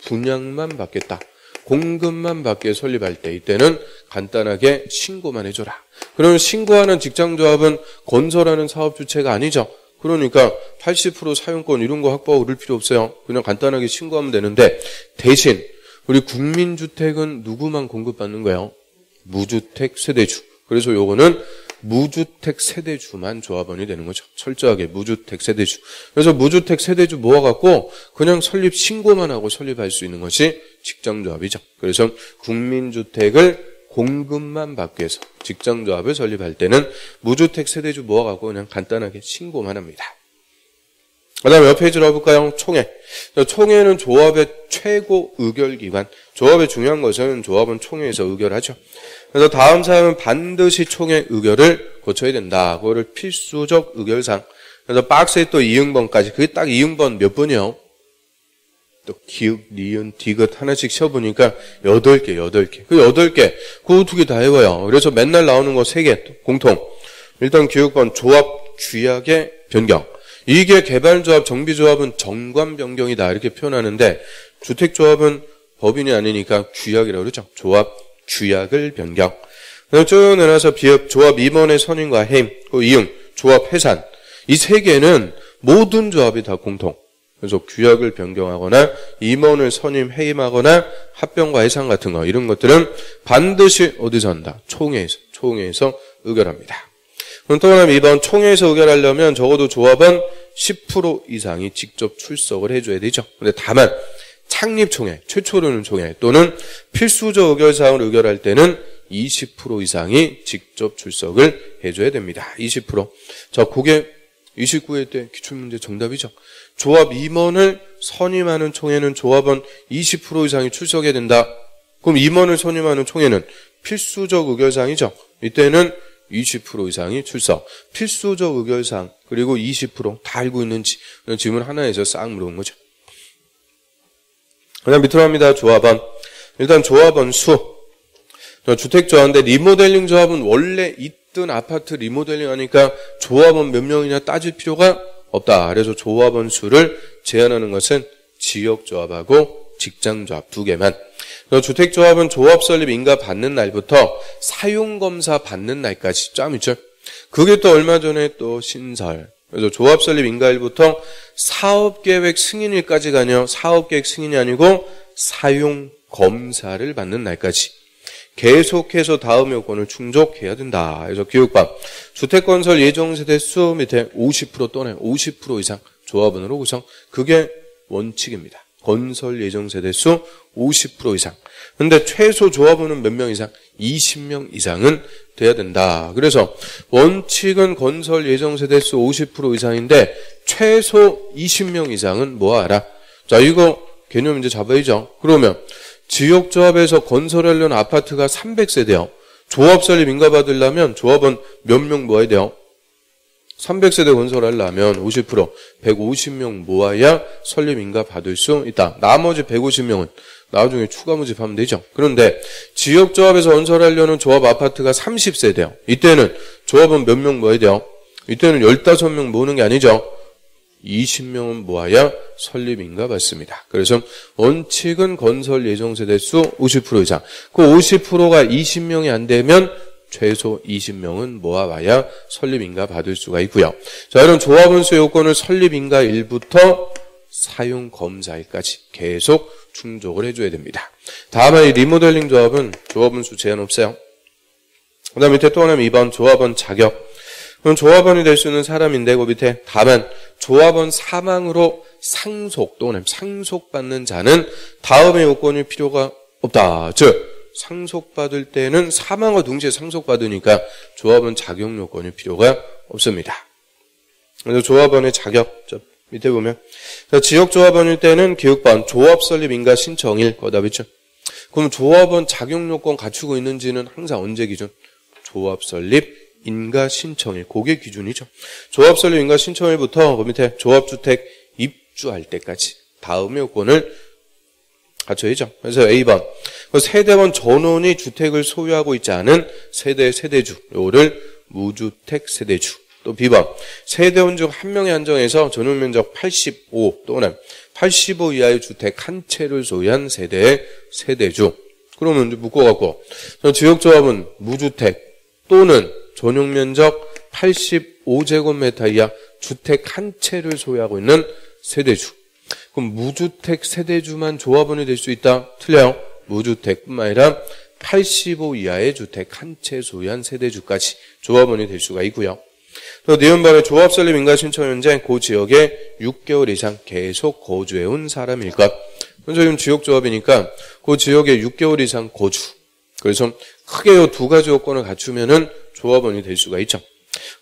분양만 받겠다. 공급만 받게 설립할 때 이때는 간단하게 신고만 해줘라. 그러면 신고하는 직장조합은 건설하는 사업 주체가 아니죠. 그러니까 80% 사용권 이런 거 확보하고 그럴 필요 없어요. 그냥 간단하게 신고하면 되는데 대신 우리 국민주택은 누구만 공급받는 거예요? 무주택 세대주. 그래서 요거는 무주택 세대주만 조합원이 되는 거죠. 철저하게 무주택 세대주. 그래서 무주택 세대주 모아갖고 그냥 설립 신고만 하고 설립할 수 있는 것이 직장조합이죠. 그래서 국민주택을 공급만 받기 위해서 직장조합을 설립할 때는 무주택 세대주 모아갖고 그냥 간단하게 신고만 합니다. 그 다음에 옆 페이지로 와볼까요? 총회. 총회는 조합의 최고 의결기관. 조합의 중요한 것은 조합은 총회에서 의결하죠. 그래서 다음 사항은 반드시 총회 의결을 거쳐야 된다. 그거를 필수적 의결사항. 그래서 박스에 또 이응번까지. 그게 딱 이응번 몇 번이요? 또 기읍, 니은, 디귿 하나씩 쉬어보니까 8개. 그 8개. 그거 2개 다 해봐요. 그래서 맨날 나오는 거 3개 공통. 일단 기억번 조합 규약의 변경. 이게 개발조합, 정비조합은 정관 변경이다 이렇게 표현하는데 주택조합은 법인이 아니니까 규약이라고 그러죠. 조합 규약을 변경. 쭉 내려서 비읍, 조합 임원의 선임과 해임, 그 이응, 조합 해산. 이 3개는 모든 조합이 다 공통. 그래서 규약을 변경하거나 임원을 선임, 해임하거나 합병과 해산 같은 거 이런 것들은 반드시 어디서 한다? 총회에서 의결합니다. 그럼 또 하나 2번 총회에서 의결하려면 적어도 조합은 10% 이상이 직접 출석을 해줘야 되죠. 근데 다만 창립총회, 최초로는 총회 또는 필수적 의결사항을 의결할 때는 20% 이상이 직접 출석을 해줘야 됩니다. 20%. 자, 그게 29회 때 기출문제 정답이죠. 조합 임원을 선임하는 총회는 조합원 20% 이상이 출석해야 된다. 그럼 임원을 선임하는 총회는 필수적 의결사항이죠. 이때는 20% 이상이 출석. 필수적 의결사항 그리고 20%다 알고 있는지 질문 하나에서 싹 물어본 거죠. 그다음 밑으로 갑니다. 조합원. 일단 조합원 수. 주택조합인데 리모델링 조합은 원래 있던 아파트 리모델링 하니까 조합원 몇 명이냐 따질 필요가 없다. 그래서 조합원 수를 제한하는 것은 지역조합하고 직장조합 2개만. 주택조합은 조합 설립 인가 받는 날부터 사용검사 받는 날까지 쫙 있죠. 그게 또 얼마 전에 또 신설. 그래서 조합 설립 인가일부터 사업계획 승인일까지가 아니요. 사업계획 승인이 아니고 사용검사를 받는 날까지 계속해서 다음 요건을 충족해야 된다. 그래서 교육법 주택건설 예정세대수 밑에 50% 또는 50% 이상 조합원으로 구성. 그게 원칙입니다. 건설 예정세대수 50% 이상. 근데 최소 조합원은 몇 명 이상? 20명 이상은 돼야 된다. 그래서 원칙은 건설 예정세대수 50% 이상인데 최소 20명 이상은 뭐하라? 자, 이거 개념 이제 잡아야죠. 그러면 지역조합에서 건설하려는 아파트가 300세대요. 조합 설립 인가 받으려면 조합원 몇 명 모아야 돼요? 300세대 건설하려면 50%, 150명 모아야 설립 인가 받을 수 있다. 나머지 150명은 나중에 추가 모집하면 되죠. 그런데 지역조합에서 건설하려는 조합 아파트가 30세대요. 이때는 조합은 몇 명 모아야 돼요? 이때는 15명 모으는 게 아니죠. 20명은 모아야 설립 인가 받습니다. 그래서 원칙은 건설 예정 세대수 50% 이상. 그 50%가 20명이 안 되면 최소 20명은 모아봐야 설립인가 받을 수가 있고요. 자, 이런 조합원 수 요건을 설립인가 1부터 사용검사일까지 계속 충족을 해줘야 됩니다. 다만 이 리모델링 조합은 조합원 수 제한 없어요. 그 다음 밑에 또 하나 2번 조합원 자격. 그럼 조합원이 될 수 있는 사람인데 그 밑에 다만 조합원 사망으로 상속 또는 상속받는 자는 다음의 요건이 필요가 없다. 즉 상속받을 때는 사망과 동시에 상속받으니까 조합원 자격 요건이 필요가 없습니다. 그래서 조합원의 자격 밑에 보면 지역조합원일 때는 기획반 조합 설립 인가 신청일 거다 그렇죠? 그럼 조합원 자격 요건 갖추고 있는지는 항상 언제 기준? 조합 설립 인가 신청일 그게 기준이죠. 조합 설립 인가 신청일부터 그 밑에 조합주택 입주할 때까지 다음의 요건을 갖춰야죠. 그래서 A번 세대원 전원이 주택을 소유하고 있지 않은 세대주 요를 무주택 세대주 또 B번 세대원 중 한 명의 한정에서 전용면적 85 또는 85 이하의 주택 한 채를 소유한 세대의 세대주. 그러면 이제 묶어갖고 지역조합은 무주택 또는 전용면적 85제곱미터 이하 주택 한 채를 소유하고 있는 세대주. 그럼 무주택 세대주만 조합원이 될 수 있다? 틀려요. 무주택뿐만 아니라 85 이하의 주택 한 채 소유한 세대주까지 조합원이 될 수가 있고요. 또 니은번의 조합 설립 인가 신청 현재 그 지역에 6개월 이상 계속 거주해온 사람일 것. 지금 지역조합이니까 그 지역에 6개월 이상 거주. 그래서 크게 이 두 가지 요건을 갖추면은 조합원이 될 수가 있죠.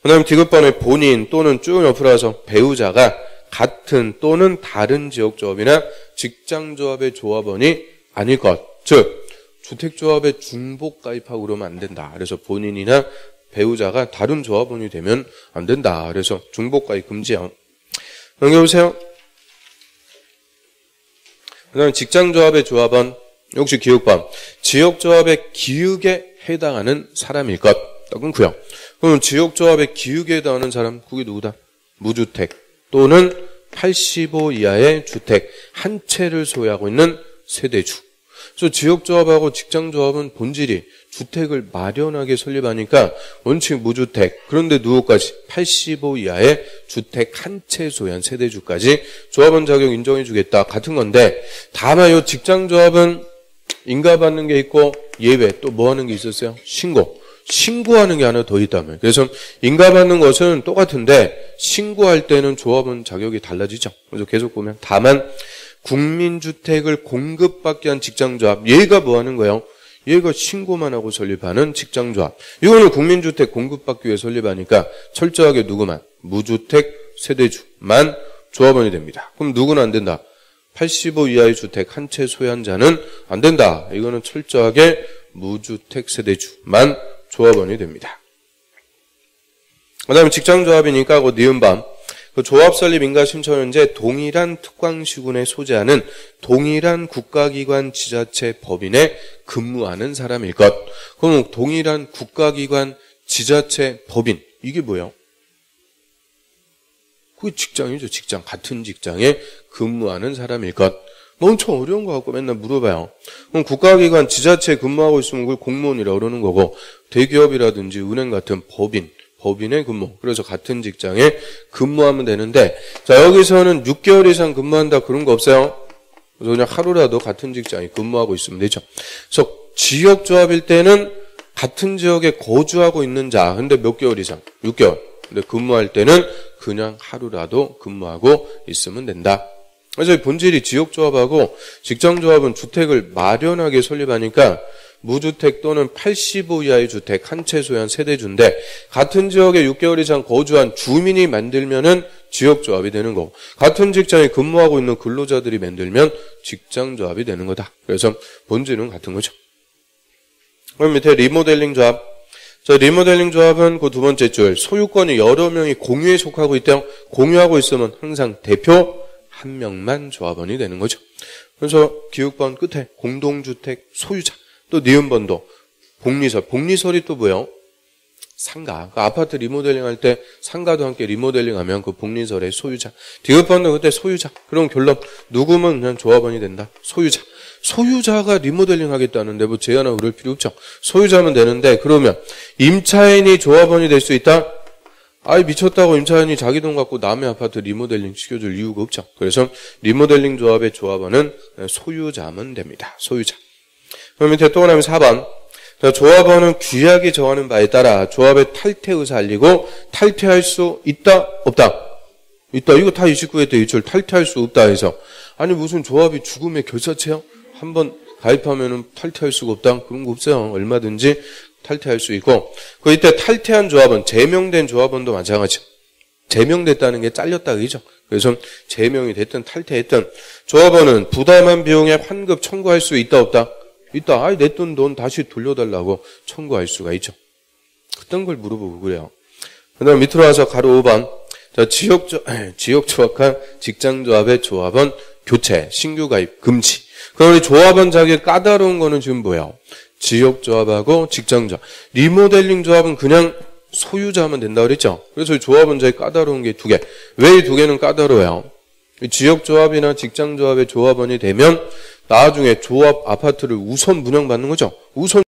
그 다음에 디귿번의 본인 또는 쭉 옆으로 와서 배우자가 같은 또는 다른 지역조합이나 직장조합의 조합원이 아닐 것. 즉 주택조합에 중복 가입하고 그러면 안 된다. 그래서 본인이나 배우자가 다른 조합원이 되면 안 된다. 그래서 중복 가입 금지요. 넘겨보세요. 그 다음에 직장조합의 조합원, 역시 기역번. 지역조합의 기역에 해당하는 사람일 것. 끊고요. 그럼 지역조합의 기역에 해당하는 사람, 그게 누구다? 무주택 또는 85 이하의 주택 한 채를 소유하고 있는 세대주. 그래서 지역조합하고 직장조합은 본질이 주택을 마련하게 설립하니까 원칙 무주택, 그런데 누구까지? 85 이하의 주택 한 채 소유한 세대주까지 조합원 자격 인정해 주겠다. 같은 건데, 다만 이 직장조합은 인가받는 게 있고 예외 또 뭐 하는 게 있었어요? 신고하는 게 하나 더 있다면. 그래서 인가받는 것은 똑같은데 신고할 때는 조합원 자격이 달라지죠. 그래서 계속 보면 다만 국민주택을 공급받게 한 직장조합, 얘가 뭐 하는 거예요? 얘가 신고만 하고 설립하는 직장조합. 이거는 국민주택 공급받기 위해 설립하니까 철저하게 누구만? 무주택 세대주만 조합원이 됩니다. 그럼 누구는 안 된다? 85 이하의 주택 한 채 소유한 자는 안 된다. 이거는 철저하게 무주택 세대주만 조합원이 됩니다. 그 다음에 직장조합이니까 그 니은밤. 그 조합 설립 인가 신청 현재 동일한 특광시군에 소재하는 동일한 국가기관 지자체 법인에 근무하는 사람일 것. 그럼 동일한 국가기관 지자체 법인. 이게 뭐예요? 그게 직장이죠. 직장. 같은 직장에 근무하는 사람일 것. 뭐 엄청 어려운 거 갖고 맨날 물어봐요. 그럼 국가기관 지자체에 근무하고 있으면 그걸 공무원이라고 그러는 거고, 대기업이라든지 은행 같은 법인의 근무. 그래서 같은 직장에 근무하면 되는데, 자, 여기서는 6개월 이상 근무한다 그런 거 없어요. 그래서 그냥 하루라도 같은 직장에 근무하고 있으면 되죠. 그래서 지역조합일 때는 같은 지역에 거주하고 있는 자, 근데 몇 개월 이상? 6개월. 근데 근무할 때는 그냥 하루라도 근무하고 있으면 된다. 그래서 본질이 지역조합하고 직장조합은 주택을 마련하게 설립하니까 무주택 또는 85 이하의 주택 한 채 소유한 세대주인데, 같은 지역에 6개월 이상 거주한 주민이 만들면은 지역조합이 되는 거고, 같은 직장에 근무하고 있는 근로자들이 만들면 직장조합이 되는 거다. 그래서 본질은 같은 거죠. 그럼 밑에 리모델링 조합. 자, 리모델링 조합은 그 두 번째 줄, 소유권이 여러 명이 공유에 속하고 있대요. 공유하고 있으면 항상 대표 한 명만 조합원이 되는 거죠. 그래서 기역번 끝에 공동주택 소유자, 또 니은번도 복리설. 복리설이 또 뭐예요? 상가. 그 아파트 리모델링 할 때 상가도 함께 리모델링 하면 그 복리설의 소유자. 디귿번도 그때 소유자. 그럼 결론 누구면 그냥 조합원이 된다. 소유자. 소유자가 리모델링 하겠다는데 뭐 제한하고 그럴 필요 없죠. 소유자면 되는데, 그러면 임차인이 조합원이 될 수 있다? 아이 미쳤다고 임차인이 자기 돈 갖고 남의 아파트 리모델링 시켜줄 이유가 없죠. 그래서 리모델링 조합의 조합원은 소유자면 됩니다. 소유자. 그럼 밑에 또 하나면 4번. 자, 조합원은 규약이 정하는 바에 따라 조합의 탈퇴 의사 알리고 탈퇴할 수 있다? 없다? 있다. 이거 다 29회 때 이출 탈퇴할 수 없다 해서, 아니 무슨 조합이 죽음의 결사체요? 한번 가입하면은 탈퇴할 수가 없다? 그런 거 없어요. 얼마든지 탈퇴할 수 있고, 그 이때 탈퇴한 조합원, 제명된 조합원도 마찬가지. 제명됐다는 게 잘렸다 그죠? 그래서 제명이 됐든 탈퇴했든 조합원은 부담한 비용에 환급 청구할 수 있다 없다? 있다. 아이 냈던 돈 다시 돌려달라고 청구할 수가 있죠. 그딴 걸 물어보고 그래요. 그 다음 밑으로 와서 가로 5번. 자, 지역조합과 직장조합의 조합원 교체, 신규 가입 금지. 그럼 우리 조합원 자격이 까다로운 거는 지금 뭐예요? 지역조합하고 직장조합. 리모델링 조합은 그냥 소유자 하면 된다 그랬죠. 그래서 조합원자에 까다로운 게 두 개. 왜 이 두 개는 까다로워요? 지역조합이나 직장조합의 조합원이 되면 나중에 조합 아파트를 우선 분양받는 거죠. 우선